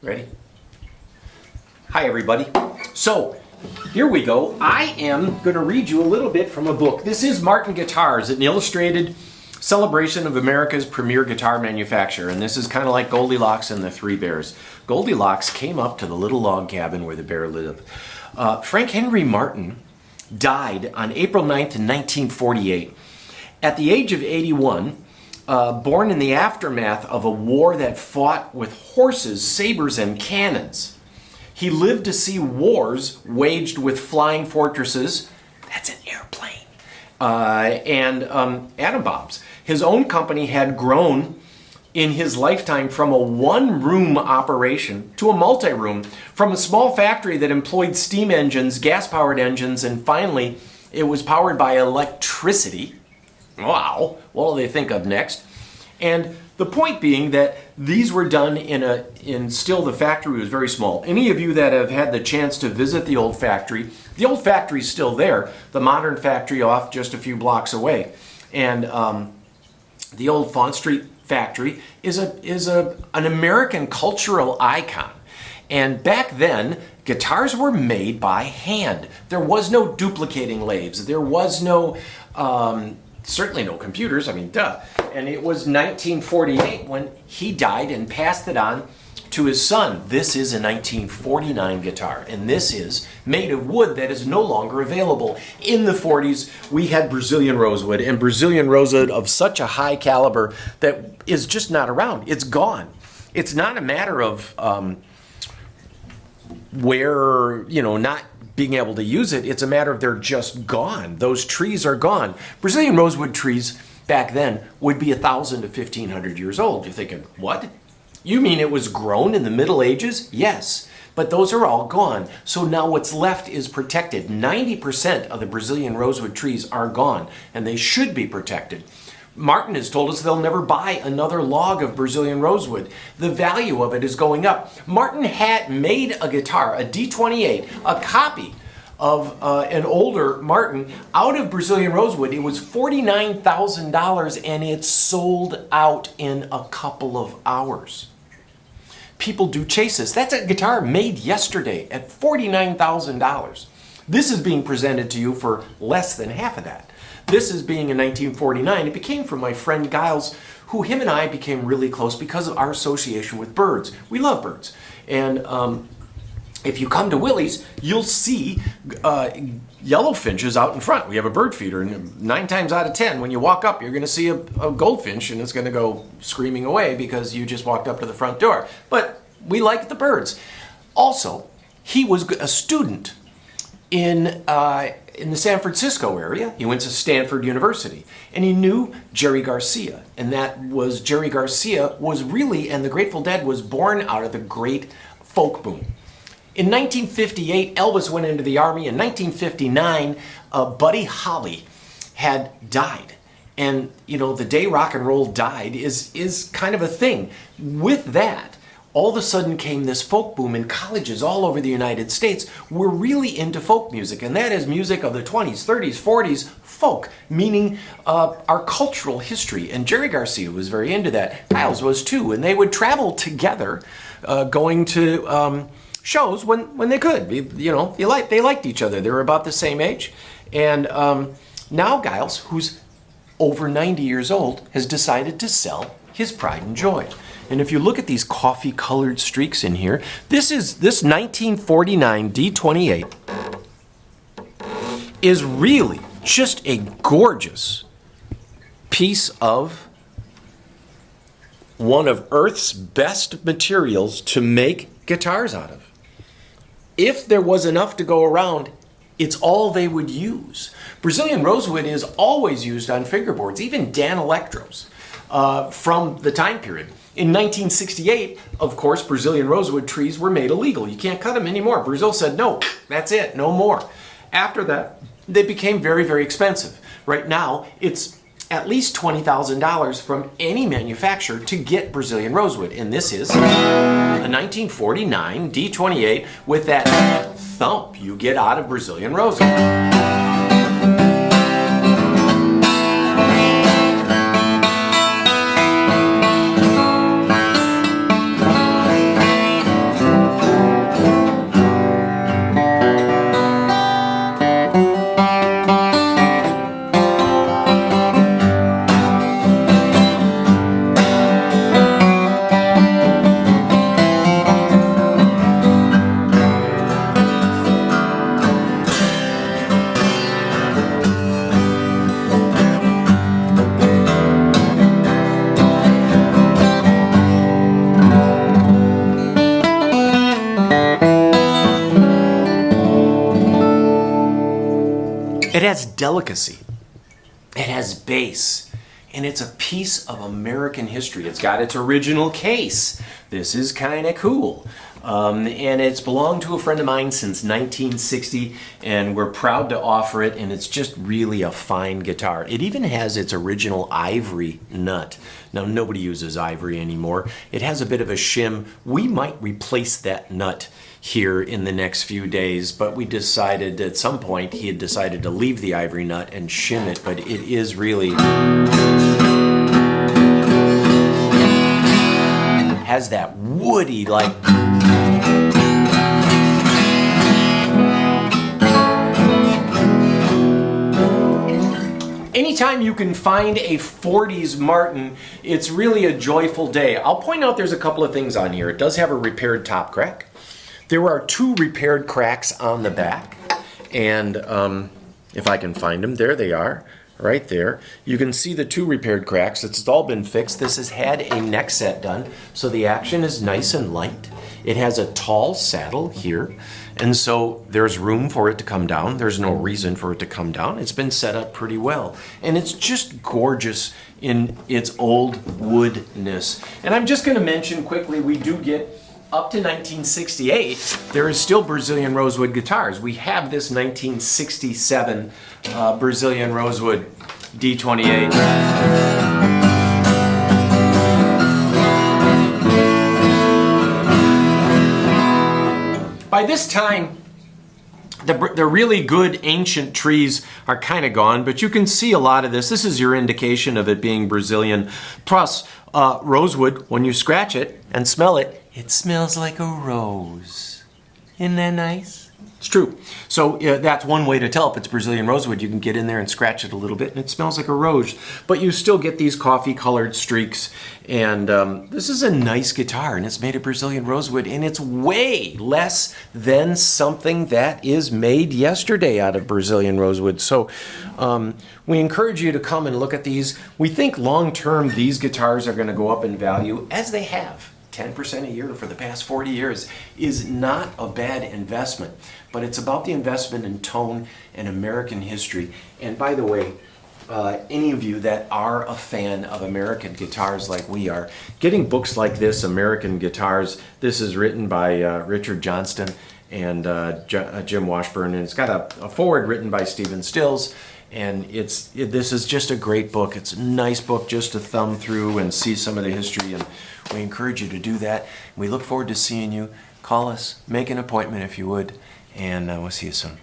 Ready? Hi, everybody. So, here we go. I am going to read you a little bit from a book. This is Martin Guitars, an illustrated celebration of America's premier guitar manufacturer. And this is kind of like Goldilocks and the Three Bears. Goldilocks came up to the little log cabin where the bear lived. Frank Henry Martin died on April 9th in 1948. At the age of 81, born in the aftermath of a war that fought with horses, sabers, and cannons. He lived to see wars waged with flying fortresses, that's an airplane, and atom bombs. His own company had grown in his lifetime from a one-room operation to a multi-room, from a small factory that employed steam engines, gas-powered engines, and finally it was powered by electricity. Wow, what will they think of next? And the point being that these were done in still the factory was very small. Any of you that have had the chance to visit the old factory's still there. The modern factory off just a few blocks away. And the old Font Street factory is an American cultural icon. And back then, guitars were made by hand. There was no duplicating lathes. There was no certainly no computers, I mean, duh. And it was 1948 when he died and passed it on to his son. This is a 1949 guitar, and this is made of wood that is no longer available. In the 40s, we had Brazilian rosewood, and Brazilian rosewood of such a high caliber that is just not around. It's gone. It's not a matter of not being able to use it. It's a matter of they're just gone. Those trees are gone. Brazilian rosewood trees back then would be 1,000 to 1,500 years old. You're thinking, what? You mean it was grown in the Middle Ages? Yes, but those are all gone. So now what's left is protected. 90% of the Brazilian rosewood trees are gone, and they should be protected. Martin has told us they'll never buy another log of Brazilian rosewood. The value of it is going up. Martin had made a guitar, a D-28, a copy of an older Martin out of Brazilian rosewood. It was $49,000 and it sold out in a couple of hours. People do chases. That's a guitar made yesterday at $49,000. This is being presented to you for less than half of that. This is being in 1949. It became from my friend Giles, who him and I became really close because of our association with birds. We love birds. And if you come to Willie's, you'll see yellow finches out in front. We have a bird feeder, and 9 times out of 10, when you walk up, you're going to see a goldfinch, and it's going to go screaming away because you just walked up to the front door. But we like the birds. Also, he was a student in the San Francisco area. He went to Stanford University, and he knew Jerry Garcia, and Jerry Garcia was really, and the Grateful Dead was born out of the great folk boom. In 1958, Elvis went into the Army. In 1959, Buddy Holly had died. And, the day rock and roll died is kind of a thing. With that, all of a sudden came this folk boom, and colleges all over the United States were really into folk music. And that is music of the 20s, 30s, 40s, folk, meaning our cultural history. And Jerry Garcia was very into that. Giles was too. And they would travel together going to shows when they could. They liked each other. They were about the same age. And now Giles, who's over 90 years old, has decided to sell his pride and joy. And if you look at these coffee-colored streaks in here, this 1949 D-28 is really just a gorgeous piece of one of Earth's best materials to make guitars out of. If there was enough to go around, it's all they would use. Brazilian rosewood is always used on fingerboards, even Dan Electros, from the time period. In 1968, of course, Brazilian rosewood trees were made illegal. You can't cut them anymore. Brazil said, no, that's it, no more. After that, they became very, very expensive. Right now, it's at least $20,000 from any manufacturer to get Brazilian rosewood. And this is a 1949 D-28 with that thump you get out of Brazilian rosewood. It has delicacy. It has bass. And it's a piece of American history. It's got its original case. This is kind of cool. And it's belonged to a friend of mine since 1960, and we're proud to offer it, and it's just really a fine guitar. It even has its original ivory nut. Now, nobody uses ivory anymore. It has a bit of a shim. We might replace that nut here in the next few days, but we decided at some point he had decided to leave the ivory nut and shim it, but it is really has that woody, like, anytime you can find a 40s Martin, it's really a joyful day. I'll point out there's a couple of things on here. It does have a repaired top crack. There are 2 repaired cracks on the back, and if I can find them, there they are, right there. You can see the 2 repaired cracks. It's all been fixed. This has had a neck set done, so the action is nice and light. It has a tall saddle here, and so there's room for it to come down. There's no reason for it to come down. It's been set up pretty well, and it's just gorgeous in its old woodness. And I'm just going to mention quickly, we do get up to 1968, there is still Brazilian rosewood guitars. We have this 1967 Brazilian rosewood D-28. By this time, the really good ancient trees are kind of gone, but you can see a lot of this. This is your indication of it being Brazilian. Plus, rosewood, when you scratch it and smell it, it smells like a rose. Isn't that nice? It's true. So that's one way to tell if it's Brazilian rosewood. You can get in there and scratch it a little bit and it smells like a rose. But you still get these coffee colored streaks. And this is a nice guitar, and it's made of Brazilian rosewood, and it's way less than something that is made yesterday out of Brazilian rosewood. So we encourage you to come and look at these. We think long term these guitars are going to go up in value, as they have. 10% a year for the past 40 years is not a bad investment, but it's about the investment in tone and American history. And by the way, any of you that are a fan of American guitars like we are, getting books like this, American Guitars, this is written by Richard Johnston and Jim Washburn, and it's got a foreword written by Stephen Stills. And this is just a great book. It's a nice book just to thumb through and see some of the history, and we encourage you to do that. We look forward to seeing you. Call us, make an appointment if you would, and we'll see you soon.